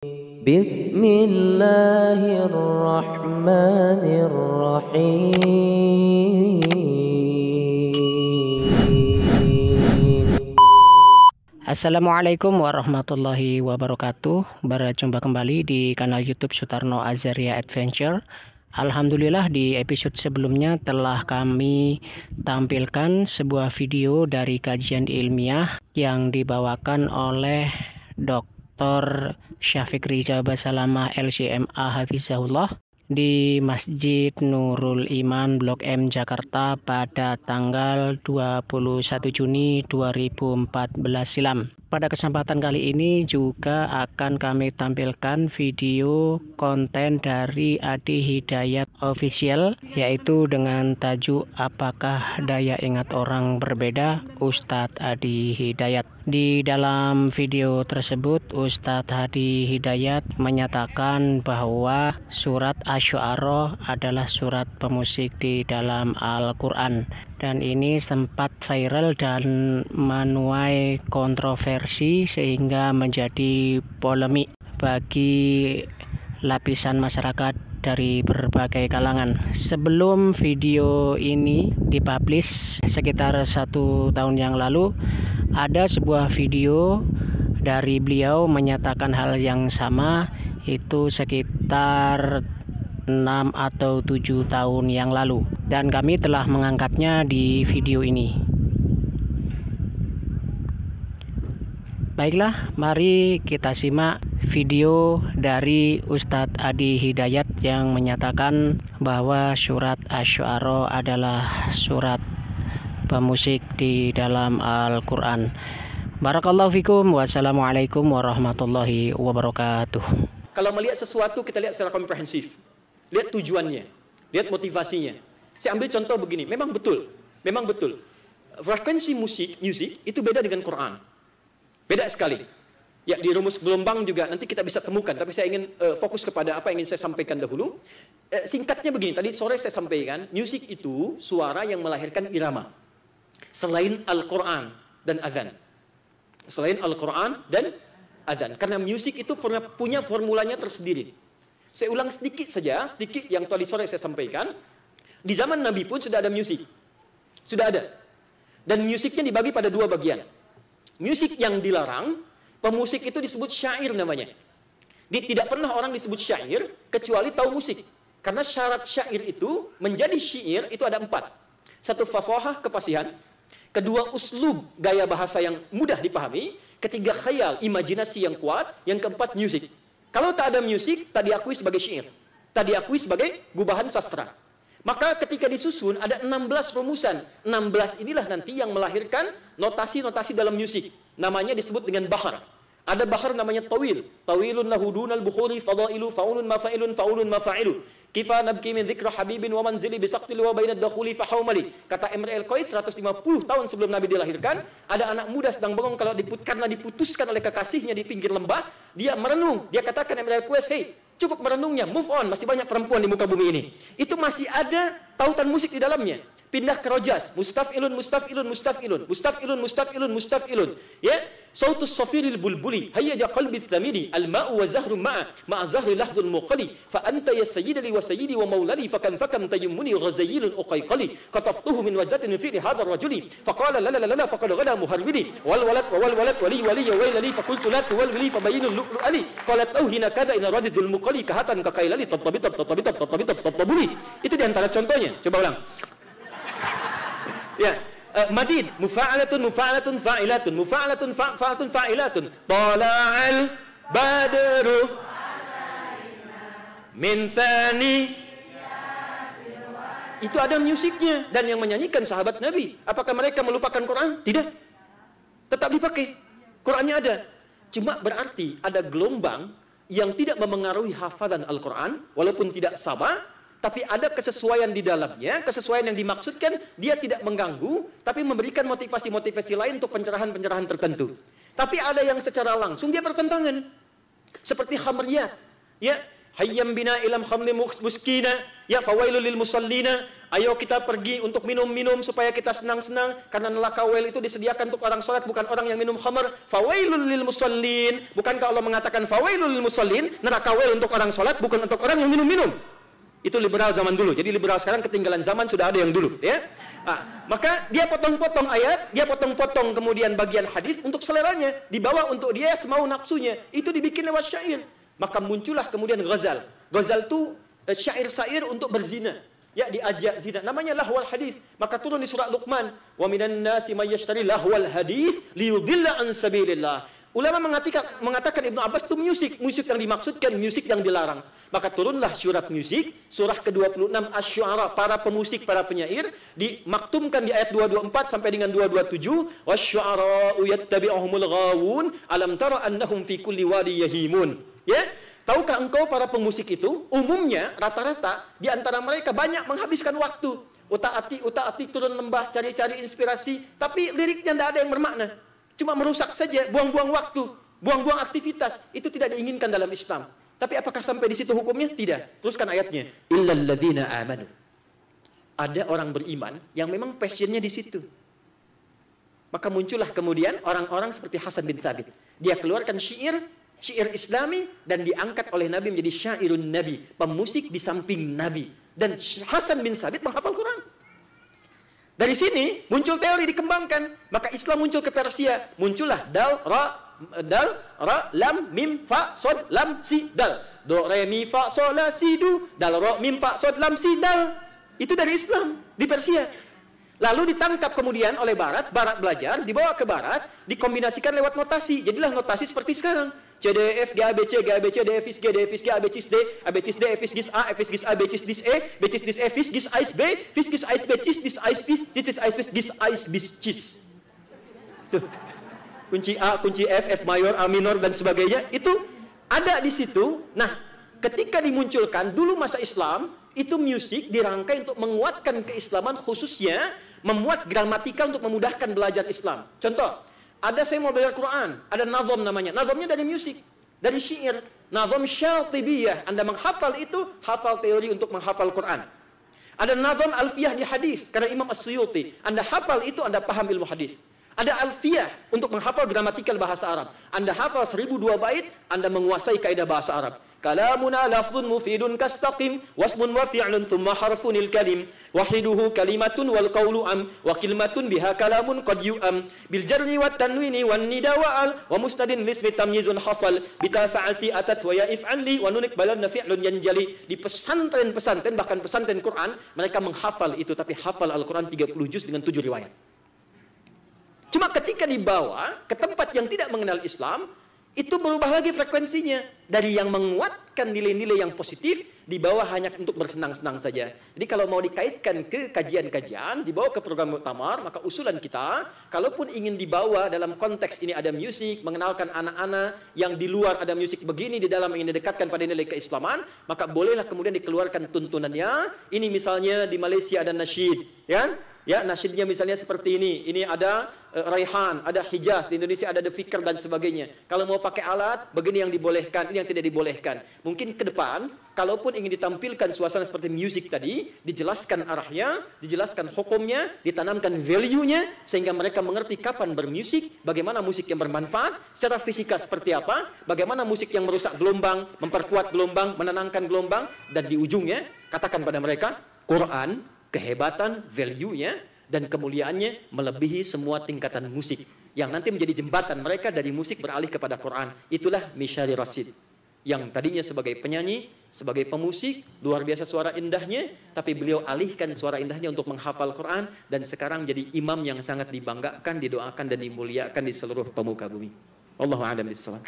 بسم الله الرحمن الرحيم. Assalamualaikum warahmatullahi wabarakatuh. Berjumpa kembali di kanal YouTube Sutarno Azaria Adventure. Alhamdulillah, di episode sebelumnya telah kami tampilkan sebuah video dari kajian ilmiah yang dibawakan oleh Dr. Syafiq Riza Basalamah LCMA Hafizahullah di Masjid Nurul Iman Blok M Jakarta pada tanggal 21 Juni 2014 silam. Pada kesempatan kali ini juga akan kami tampilkan video konten dari Adi Hidayat Official, yaitu dengan tajuk "Apakah Daya Ingat Orang Berbeda?" Ustadz Adi Hidayat. Di dalam video tersebut, Ustadz Adi Hidayat menyatakan bahwa surat Asy-Syu'ara adalah surat pemusik di dalam Al-Quran. Dan ini sempat viral dan menuai kontroversi sehingga menjadi polemik bagi lapisan masyarakat dari berbagai kalangan. Sebelum video ini dipublish sekitar 1 tahun yang lalu, ada sebuah video dari beliau menyatakan hal yang sama, itu sekitar 6 atau 7 tahun yang lalu, dan kami telah mengangkatnya di video ini. Baiklah, mari kita simak video dari Ustadz Adi Hidayat yang menyatakan bahwa surat Asy-Syu'ara adalah surat pemusik di dalam Al-Quran. Barakallahu fikum. Wassalamualaikum warahmatullahi wabarakatuh. Kalau melihat sesuatu, kita lihat secara komprehensif. Lihat tujuannya, lihat motivasinya. Saya ambil contoh begini, memang betul. Frekuensi musik itu beda dengan Quran. Beda sekali. Ya, di rumus gelombang juga nanti kita bisa temukan, tapi saya ingin fokus kepada apa yang ingin saya sampaikan dahulu. Singkatnya begini, tadi sore saya sampaikan, musik itu suara yang melahirkan irama. Selain Al-Quran dan Adhan. Selain Al-Quran dan Adhan. Karena musik itu punya formulanya tersendiri. Saya ulang sedikit yang tadi sore saya sampaikan. Di zaman Nabi pun sudah ada musik. Sudah ada. Dan musiknya dibagi pada 2 bagian. Musik yang dilarang, pemusik itu disebut syair namanya. Tidak pernah orang disebut syair kecuali tahu musik. Karena syarat syair itu menjadi syair itu ada 4. 1, fasahah, kefasihan. 2, uslub, gaya bahasa yang mudah dipahami. 3, khayal, imajinasi yang kuat. Yang 4, musik. Kalau tak ada musik, tak diakui sebagai syair. Tak diakui sebagai gubahan sastra. Maka ketika disusun, ada 16 rumusan. 16 inilah nanti yang melahirkan notasi-notasi dalam musik. Namanya disebut dengan bahar. Ada bahar namanya tawil. Tawilun lahudunal bukhuri fadailu faulun mafa'ilu. Kifa nabki min dzikra habibin wa manzili bisaqtil wa bainad dakhuli fahaumali. Kata Imrul Qais 150 tahun sebelum Nabi dilahirkan, ada anak muda sedang bengong karena diputuskan oleh kekasihnya di pinggir lembah, dia merenung. Dia katakan Imrul Qais, "Hey, cukup merenungnya, move on, masih banyak perempuan di muka bumi ini." Itu masih ada tautan musik di dalamnya. Pindah ke rojas, mustaf'ilun. Ya, sautus safiril bulbuli, hayyaja qalbi thamidi, al-ma'u wa zahru ma'a zahri lahdul muqali, fa anta ya sayyidali wa sayyidi wa maulali, fakam tayammuni ghazayilun uqayqali, qataftuhu min wajatin fi hadha ar-rajuli, faqala la faqad ghada muharwili, wal walad wali ya waylali, faqultu la tuwalli fabayinul lu'ali, qalat hina kadha in radidul muqali kahatan kaqailali tatabuli. Itu di antara contohnya. Coba ulang. Ya, madid, mufa'alatun fa'ilatun. Tala'al badru min thani. Itu ada musiknya, dan yang menyanyikan sahabat Nabi. Apakah mereka melupakan Quran? Tidak. Tetap dipakai. Qurannya ada. Cuma berarti ada gelombang yang tidak memengaruhi hafalan Al-Quran, walaupun tidak sama, tapi ada kesesuaian di dalamnya, kesesuaian yang dimaksudkan, dia tidak mengganggu, tapi memberikan motivasi-motivasi lain untuk pencerahan-pencerahan tertentu. Tapi ada yang secara langsung dia bertentangan. Seperti khamriyat. Ya, hayyam bina ilam khamli muskina. Ya, fawailul lil musallina, ayo kita pergi untuk minum-minum supaya kita senang-senang, karena neraka wail itu disediakan untuk orang salat, bukan orang yang minum khamar. Fawailul lil musallin, bukankah Allah mengatakan fawailul lil musallin, neraka wail untuk orang salat, bukan untuk orang yang minum-minum. Itu liberal zaman dulu. Jadi liberal sekarang ketinggalan zaman, sudah ada yang dulu, ya. Maka dia potong-potong ayat, dia potong-potong kemudian bagian hadis untuk seleranya, dibawa untuk dia semau nafsunya. Itu dibikin lewat syair. Maka muncullah kemudian ghazal. Ghazal itu syair-syair untuk berzina. Ya, diajak zina. Namanya lahwal hadis. Maka turun di surah Luqman, wa minan nasi may yashtari lahwal hadis liyudilla an sabilillah. Ulama mengatakan Ibnu Abbas itu musik yang dimaksudkan, musik yang dilarang. Maka turunlah surat musik, surah ke-26 Asy-Syu'ara, para pemusik, para penyair, dimaktumkan di ayat 224 sampai dengan 227, wasy-syu'ara'u yattabi'uhumul ghawun, alam tara annahum fi kulli wadi yahimun. Ya? Tahukah engkau para pemusik itu umumnya rata-rata di antara mereka banyak menghabiskan waktu, utak-atik turun lembah cari-cari inspirasi, tapi liriknya tidak ada yang bermakna. Cuma merusak saja, buang-buang waktu, buang-buang aktivitas. Itu tidak diinginkan dalam Islam. Tapi apakah sampai di situ hukumnya? Tidak. Teruskan ayatnya. Illal ladzina amanu. Ada orang beriman yang memang passionnya di situ. Maka muncullah kemudian orang-orang seperti Hasan bin Thabit. Dia keluarkan syair Islami dan diangkat oleh Nabi menjadi syairun Nabi, pemusik di samping Nabi. Dan Hasan bin Thabit menghafal Quran. Dari sini muncul teori dikembangkan, maka Islam muncul ke Persia, muncullah dal, ra, lam, mim, fa, sod, lam, si, dal. Do, re, mi, fa, sol, la, si, du, dal, ro, mim, fa, sod, lam, si, dal. Itu dari Islam di Persia. Lalu ditangkap kemudian oleh Barat belajar, dibawa ke Barat, dikombinasikan lewat notasi. Jadilah notasi seperti sekarang. C, D, E, F, G, A, B, C, G, A, B, C, D, E, F, G, D, E, F, G, A, B, C, D, A, B, C, D, F, G, A, F, G, A, B, C, D, E, B, C, D, E, F, G, A, B, F, G, A, B, C, D, A, F, G, A, B, C. Tuh. Kunci A, kunci F, F mayor, A minor dan sebagainya itu ada di situ. Nah, ketika dimunculkan dulu masa Islam, itu musik dirangkai untuk menguatkan keislaman, khususnya memuat gramatika untuk memudahkan belajar Islam. Contoh, ada saya mau belajar Quran, ada nazam namanya. Nazamnya dari musik, dari syair. Nazam Syatibiyah. Anda menghafal itu, hafal teori untuk menghafal Quran. Ada nazam alfiyah di hadis, karena Imam As-Suyuti. Anda hafal itu, Anda paham ilmu hadis. Ada alfiyah untuk menghafal gramatikal bahasa Arab. Anda hafal 1002 bait, Anda menguasai kaidah bahasa Arab. Kalamuna lafzun mufidun kastaqim wasmun wa fi'lun thumma harfunil kalim wahiduhu kalimatun wal qawlu am wa kalimatun biha kalamun qad yu'am bil jarri wat tanwini wan nida wa al wa mustadin lismi tamyizun hasal bika fa'alti atat wa ya if'an li wa nunik balanna fi'lun yanjali. Di pesantren-pesantren, bahkan pesantren Quran, mereka menghafal itu, tapi hafal Al-Quran 30 juz dengan 7 riwayat. Cuma ketika dibawa ke tempat yang tidak mengenal Islam, itu berubah lagi frekuensinya. Dari yang menguatkan nilai-nilai yang positif, dibawa hanya untuk bersenang-senang saja. Jadi kalau mau dikaitkan ke kajian-kajian, dibawa ke program muktamar, maka usulan kita, kalaupun ingin dibawa dalam konteks ini ada musik, mengenalkan anak-anak yang di luar ada musik begini, di dalam ingin didekatkan pada nilai keislaman, maka bolehlah kemudian dikeluarkan tuntunannya. Ini misalnya di Malaysia ada nasyid, ya? Ya, nasyidnya misalnya seperti ini. Ini ada Raihan, ada Hijaz, di Indonesia ada The Fikr dan sebagainya. Kalau mau pakai alat, begini yang dibolehkan, ini yang tidak dibolehkan. Mungkin ke depan, kalaupun ingin ditampilkan suasana seperti musik tadi, dijelaskan arahnya, dijelaskan hukumnya, ditanamkan value-nya, sehingga mereka mengerti kapan bermusik, bagaimana musik yang bermanfaat, secara fisika seperti apa, bagaimana musik yang merusak gelombang, memperkuat gelombang, menenangkan gelombang, dan di ujungnya, katakan pada mereka, Quran, kehebatan, value-nya, dan kemuliaannya melebihi semua tingkatan musik. Yang nanti menjadi jembatan mereka dari musik beralih kepada Quran. Itulah Mishari Rashid. Yang tadinya sebagai penyanyi, sebagai pemusik, luar biasa suara indahnya, tapi beliau alihkan suara indahnya untuk menghafal Quran, dan sekarang jadi imam yang sangat dibanggakan, didoakan, dan dimuliakan di seluruh pemuka bumi. Wallahu a'lam bishawab.